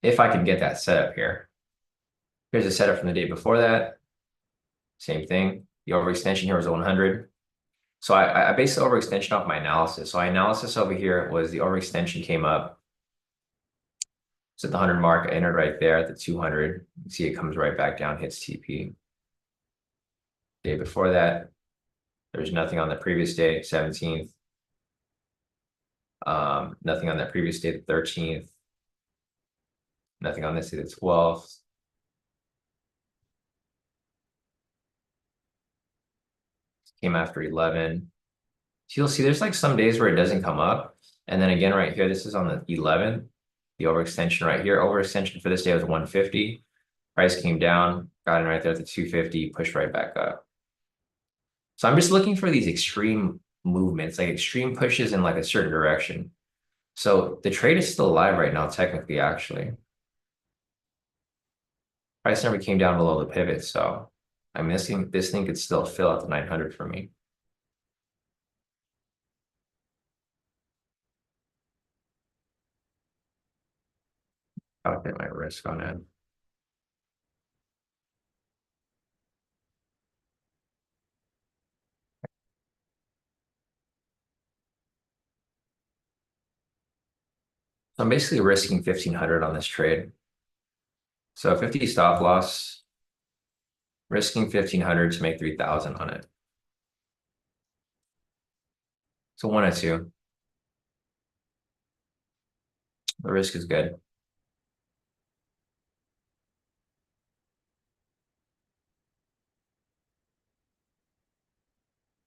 If I can get that setup here. Here's a setup from the day before that. Same thing. The overextension here was a 100. So I based the overextension off my analysis. So my analysis over here was the overextension came up. It's at the 100 mark. I entered right there at the 200. You see it comes right back down, hits TP. Day before that, there's nothing on the previous day, 17th. Nothing on that previous day, the 13th. Nothing on this day, the 12th. Came after 11. So you'll see there's like some days where it doesn't come up. And then again, right here, this is on the 11th. The overextension right here. Overextension for this day was 150. Price came down, got in right there at the 250, pushed right back up. So I'm just looking for these extreme movements, like extreme pushes in like a certain direction. So the trade is still alive right now, technically, actually. Price never came down below the pivot, so I'm missing this thing could still fill at the 900 for me. I'll get my risk on it. So I'm basically risking 1500 on this trade. So 50 stop loss, risking 1500 to make 3000 on it. So 1 or 2. The risk is good.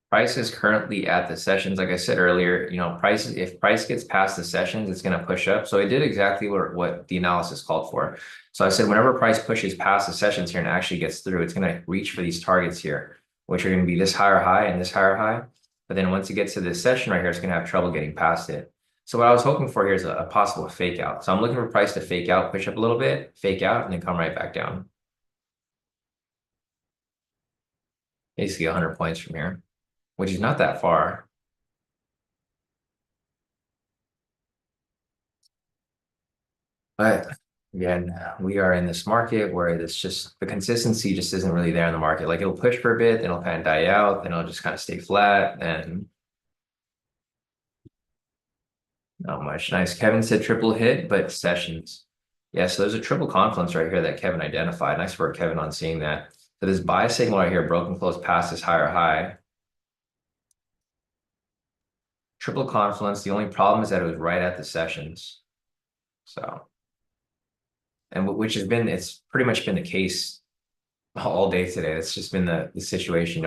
Price is currently at the sessions. Like I said earlier, if price gets past the sessions, it's going to push up. So it did exactly what the analysis called for. So I said, whenever price pushes past the sessions here and actually gets through, it's going to reach for these targets here, which are going to be this higher high and this higher high. But then once it gets to this session right here, it's going to have trouble getting past it. So what I was hoping for here is a possible fake out. So I'm looking for price to fake out, push up a little bit, fake out, and then come right back down. Basically 100 points from here, which is not that far. But again, we are in this market where it's just the consistency just isn't really there in the market. Like it'll push for a bit, then it'll kind of die out, then it'll just kind of stay flat, and not much. Nice. Kevin said triple hit, but sessions. Yeah, so there's a triple confluence right here that Kevin identified. Nice work, Kevin, on seeing that. So this buy signal right here, broken close past this higher high. Triple confluence. The only problem is that it was right at the sessions. So, and which has been, it's pretty much been the case all day today. It's just been the situation.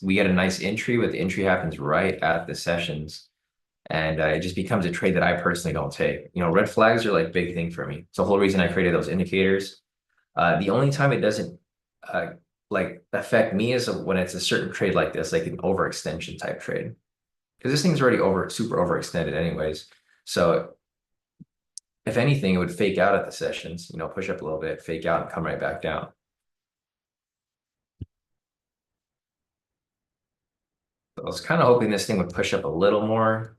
We get a nice entry, but the entry happens right at the sessions. And it just becomes a trade that I personally don't take. Red flags are like big thing for me. It's the whole reason I created those indicators. The only time it doesn't like affect me is when it's a certain trade like this, like an overextension type trade. Because this thing's already super overextended anyways. So if anything, it would fake out at the sessions, push up a little bit, fake out and come right back down. So I was kind of hoping this thing would push up a little more.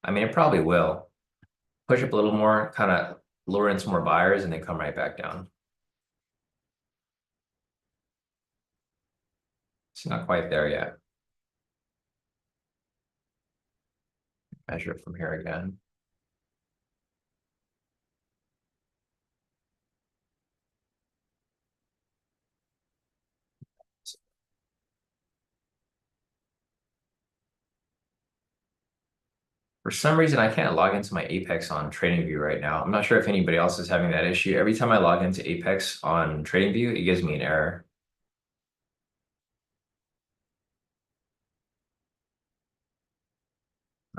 I mean, it probably will. Push up a little more, kind of lure in some more buyers and then come right back down. It's not quite there yet. Measure it from here again. For some reason, I can't log into my Apex on TradingView right now. I'm not sure if anybody else is having that issue. Every time I log into Apex on TradingView, it gives me an error.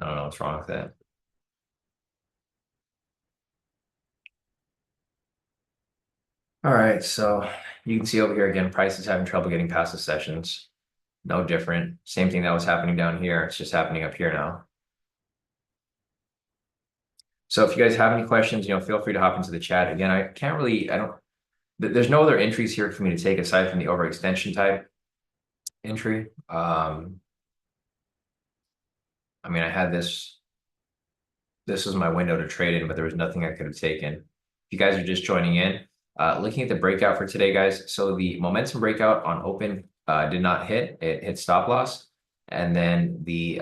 I don't know what's wrong with that. All right, so you can see over here again, price is having trouble getting past the sessions. No different. Same thing that was happening down here. It's just happening up here now. So if you guys have any questions, feel free to hop into the chat. Again, there's no other entries here for me to take aside from the overextension type entry. I mean, I had this this was my window to trade in, but there was nothing I could have taken. If you guys are just joining in, looking at the breakout for today, guys. So the momentum breakout on open did not hit. It hit stop loss. And then the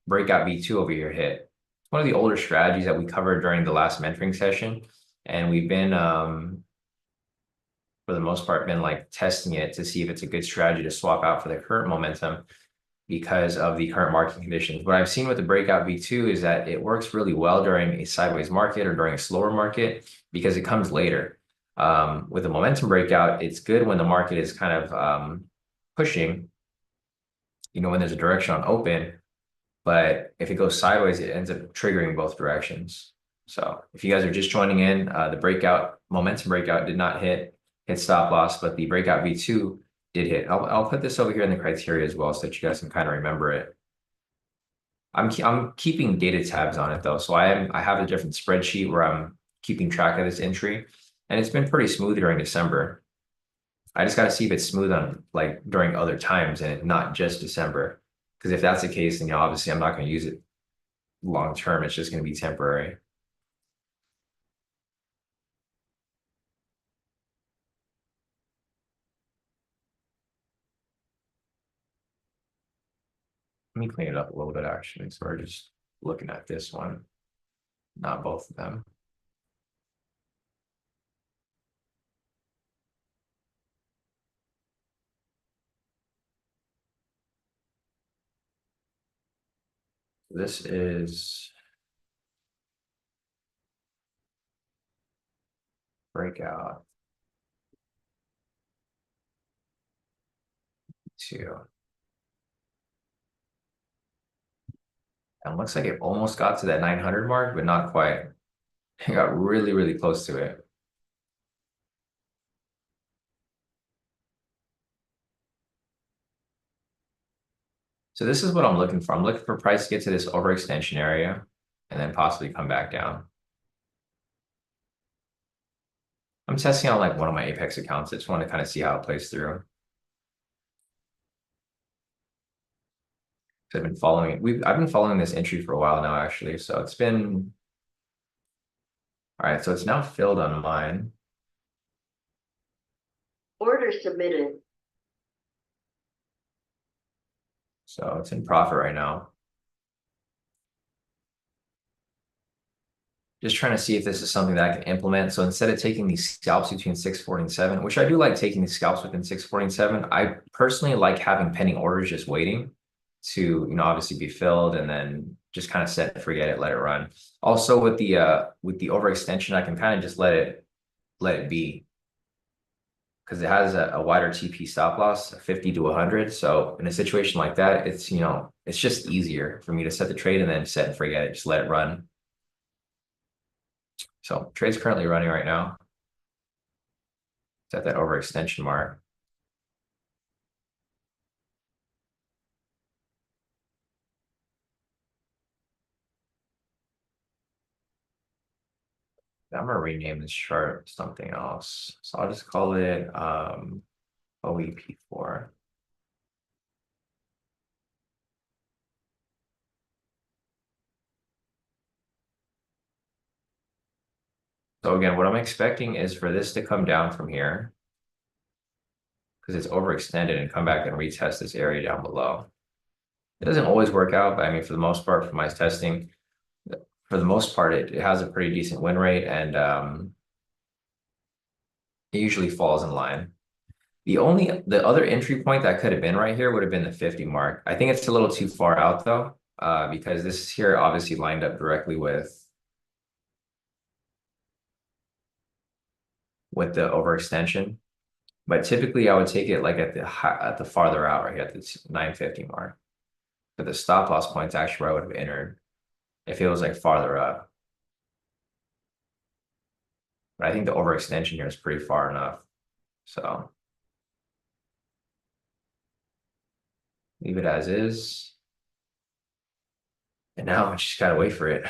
breakout V2 over here hit. It's one of the older strategies that we covered during the last mentoring session. And we've been, for the most part, been like testing it to see if it's a good strategy to swap out for the current momentum because of the current market conditions. What I've seen with the breakout V2 is that it works really well during a sideways market or during a slower market because it comes later. With the momentum breakout, it's good when the market is kind of pushing, when there's a direction on open, but if it goes sideways, it ends up triggering both directions. So if you guys are just joining in, the momentum breakout did not hit stop loss, but the breakout V2 did hit. I'll put this over here in the criteria as well so that you guys can kind of remember it. I'm keeping data tabs on it though. So I have a different spreadsheet where I'm keeping track of this entry, and it's been pretty smooth during December. I just got to see if it's smooth on like during other times and not just December. Because if that's the case, then obviously I'm not going to use it long term. It's just going to be temporary. Let me clean it up a little bit actually. So we're just looking at this one, not both of them. This is breakout 2. And looks like it almost got to that 900 mark, but not quite. It got really, really close to it. So this is what I'm looking for. I'm looking for price to get to this overextension area and then possibly come back down. I'm testing on like one of my Apex accounts. I just want to kind of see how it plays through. So I've been following it. I've been following this entry for a while now, actually. So it's been all right. So it's now filled on mine. Order submitted. So it's in profit right now. Just trying to see if this is something that I can implement. So instead of taking these scalps between 640 and 7, which I do like taking these scalps within 640 and 7, I personally like having pending orders just waiting to, obviously be filled and then just kind of set and forget it, let it run. Also with the overextension, I can kind of just let it be because it has a wider TP stop loss, 50 to 100. So in a situation like that, it's, it's just easier for me to set the trade and then set and forget it, just let it run. So trade's currently running right now. It's at that overextension mark. I'm gonna rename this chart something else. So I'll just call it OEP4. So again, what I'm expecting is for this to come down from here because it's overextended and come back and retest this area down below. It doesn't always work out, but I mean, for the most part, for my testing, for the most part, it has a pretty decent win rate and it usually falls in line. The other entry point that could have been right here would have been the 50 mark. I think it's a little too far out though, because this here obviously lined up directly with the overextension. But typically I would take it like at the farther out right here at the 950 mark. But the stop loss point's actually where I would have entered if it was like farther up. But I think the overextension here is pretty far enough. So leave it as is. And now I just gotta wait for it.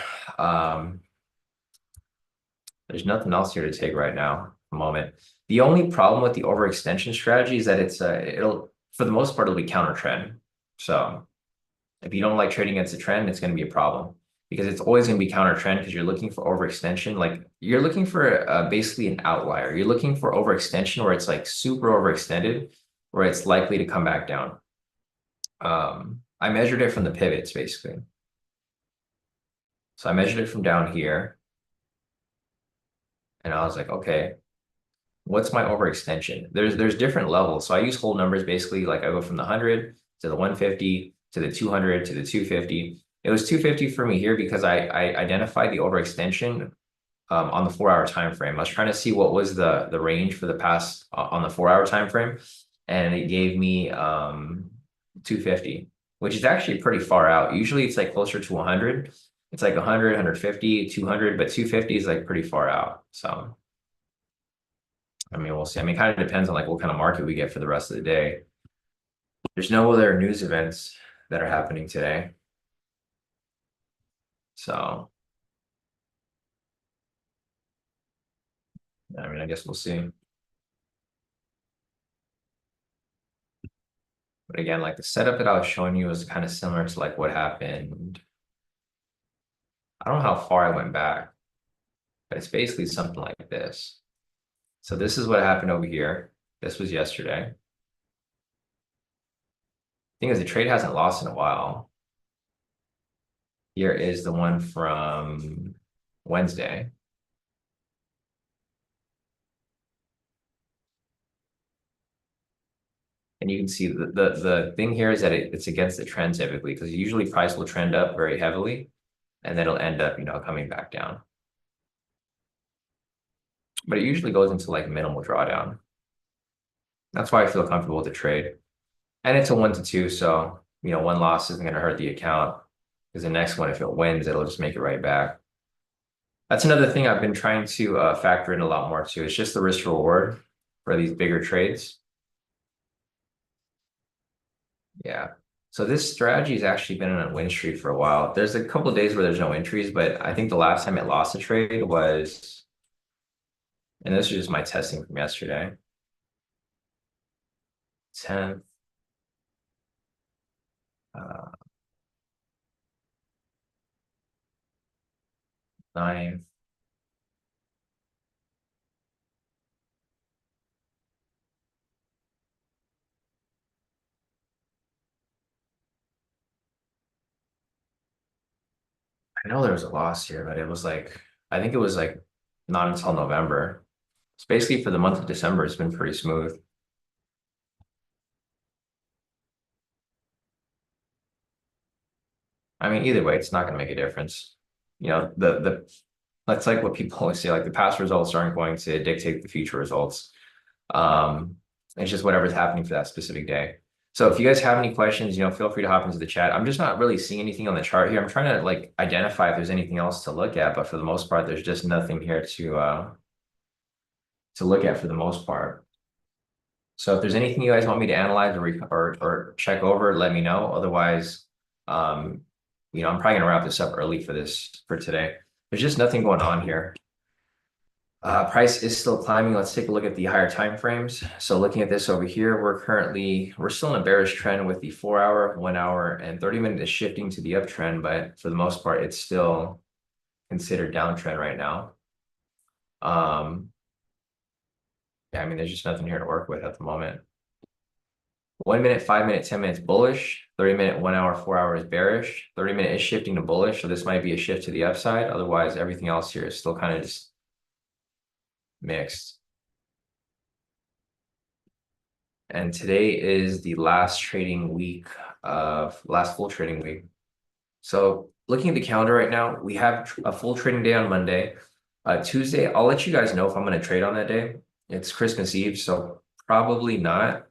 There's nothing else here to take right now, at the moment. The only problem with the overextension strategy is that it'll, for the most part, it'll be counter trend. So if you don't like trading against the trend, it's going to be a problem. because it's always going to be counter trend because you're looking for overextension. Like you're looking for basically an outlier. You're looking for overextension where it's like super overextended, where it's likely to come back down. I measured it from the pivots basically. So I measured it from down here. And I was like, okay, what's my overextension? There's different levels. So I use whole numbers basically, like I go from the 100 to the 150 to the 200 to the 250. It was 250 for me here because I identified the overextension on the 4 hour time frame. I was trying to see what was the range for the past on the 4 hour time frame, and it gave me 250, which is actually pretty far out. Usually it's like closer to 100. It's like 100, 150, 200, but 250 is like pretty far out. So I mean, we'll see. I mean, it kind of depends on like what kind of market we get for the rest of the day. There's no other news events that are happening today. So, I mean, I guess we'll see. But again, like the setup that I was showing you was kind of similar to like what happened. I don't know how far I went back, but it's basically something like this. So this is what happened over here. This was yesterday. Thing is, the trade hasn't lost in a while. Here is the one from Wednesday. And you can see the thing here is that it's against the trend typically, because usually price will trend up very heavily and then it'll end up, coming back down. But it usually goes into like minimal drawdown. That's why I feel comfortable with the trade. And it's a 1-2, so one loss isn't going to hurt the account, because the next one, if it wins, it'll just make it right back. That's another thing I've been trying to factor in a lot more too. It's just the risk reward for these bigger trades. Yeah. So this strategy has actually been on a win streak for a while. There's a couple of days where there's no entries, but I think the last time it lost a trade was, and this is just my testing from yesterday, 10th, 9th. I know there was a loss here, but it was like, I think it was like not until November. It's basically for the month of December, it's been pretty smooth. I mean, either way, it's not going to make a difference. That's like what people always say, like the past results aren't going to dictate the future results. Um, it's just whatever's happening for that specific day. So if you guys have any questions, feel free to hop into the chat. I'm just not really seeing anything on the chart here. I'm trying to like identify if there's anything else to look at, but for the most part, there's just nothing here to look at for the most part. So if there's anything you guys want me to analyze or check over, let me know. Otherwise, I'm probably gonna wrap this up early for today. There's just nothing going on here. Price is still climbing. Let's take a look at the higher time frames. So looking at this over here, we're still in a bearish trend with the 4 hour, 1 hour, and 30-minute is shifting to the uptrend, but for the most part, it's still considered downtrend right now. Yeah, I mean, there's just nothing here to work with at the moment. 1 minute, 5 minute, 10 minutes bullish. 30-minute, 1 hour, 4 hours bearish. 30-minute is shifting to bullish, so this might be a shift to the upside. Otherwise, everything else here is still kind of just mixed. And today is the last full trading week. So looking at the calendar right now, we have a full trading day on Monday. Tuesday, I'll let you guys know if I'm going to trade on that day. It's Christmas Eve, so probably not.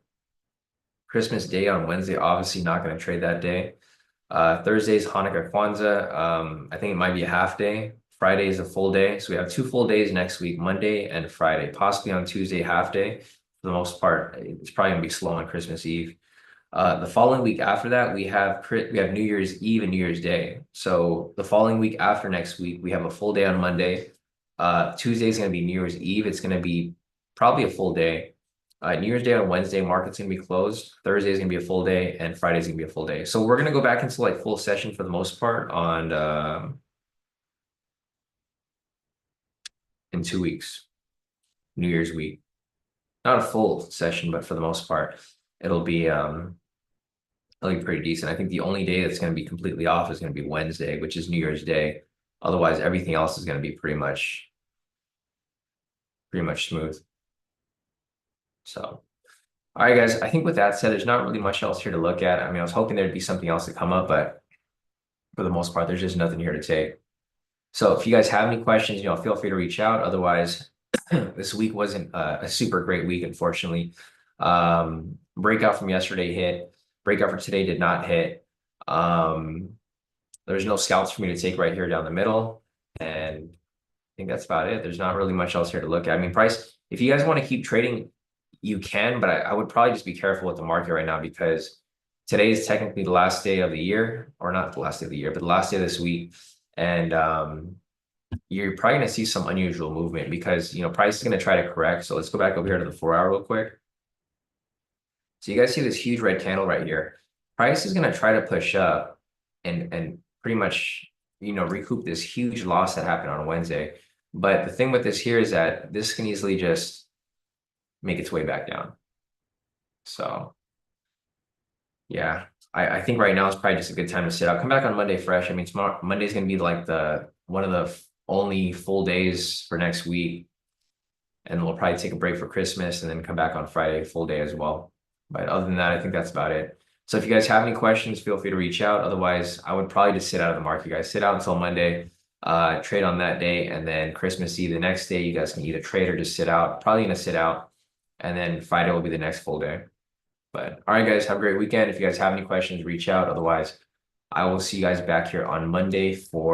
Christmas Day on Wednesday, obviously not going to trade that day. Thursday's Hanukkah Kwanzaa. I think it might be a half day. Friday is a full day. So we have 2 full days next week, Monday and Friday, possibly on Tuesday, half day. For the most part, it's probably going to be slow on Christmas Eve. The following week after that, we have New Year's Eve and New Year's Day. So the following week after next week, we have a full day on Monday. Tuesday is going to be New Year's Eve. It's going to be probably a full day. New Year's Day on Wednesday, market's going to be closed. Thursday is going to be a full day, and Friday is going to be a full day. So we're going to go back into like full session for the most part on in 2 weeks, New Year's week. Not a full session, but for the most part, it'll be pretty decent. I think the only day that's going to be completely off is going to be Wednesday, which is New Year's Day. Otherwise, everything else is going to be pretty much smooth. So, all right, guys, I think with that said, there's not really much else here to look at. I mean, I was hoping there'd be something else to come up, but for the most part, there's just nothing here to take. So if you guys have any questions, feel free to reach out. Otherwise, this week wasn't a super great week, unfortunately. Breakout from yesterday hit. Breakout for today did not hit. There's no scalps for me to take right here down the middle. And I think that's about it. There's not really much else here to look at. I mean, price, if you guys want to keep trading, you can, but I would probably just be careful with the market right now because today is technically the last day of the year, or not the last day of the year, but the last day of this week. And you're probably going to see some unusual movement because, price is going to try to correct. So let's go back over here to the 4-hour real quick. So you guys see this huge red candle right here. Price is going to try to push up and pretty much, recoup this huge loss that happened on Wednesday. But the thing with this here is that this can easily just make its way back down. So yeah, I think right now is probably just a good time to sit out. Come back on Monday fresh. I mean, tomorrow, Monday's going to be like one of the only full days for next week. And we'll probably take a break for Christmas and then come back on Friday, full day as well. But other than that, I think that's about it. So if you guys have any questions, feel free to reach out. Otherwise, I would probably just sit out of the market, guys. Sit out until Monday, trade on that day, and then Christmas Eve, the next day, you guys can either trade or just sit out. Probably going to sit out. And then Friday will be the next full day. But all right, guys, have a great weekend. If you guys have any questions, reach out. Otherwise, I will see you guys back here on Monday for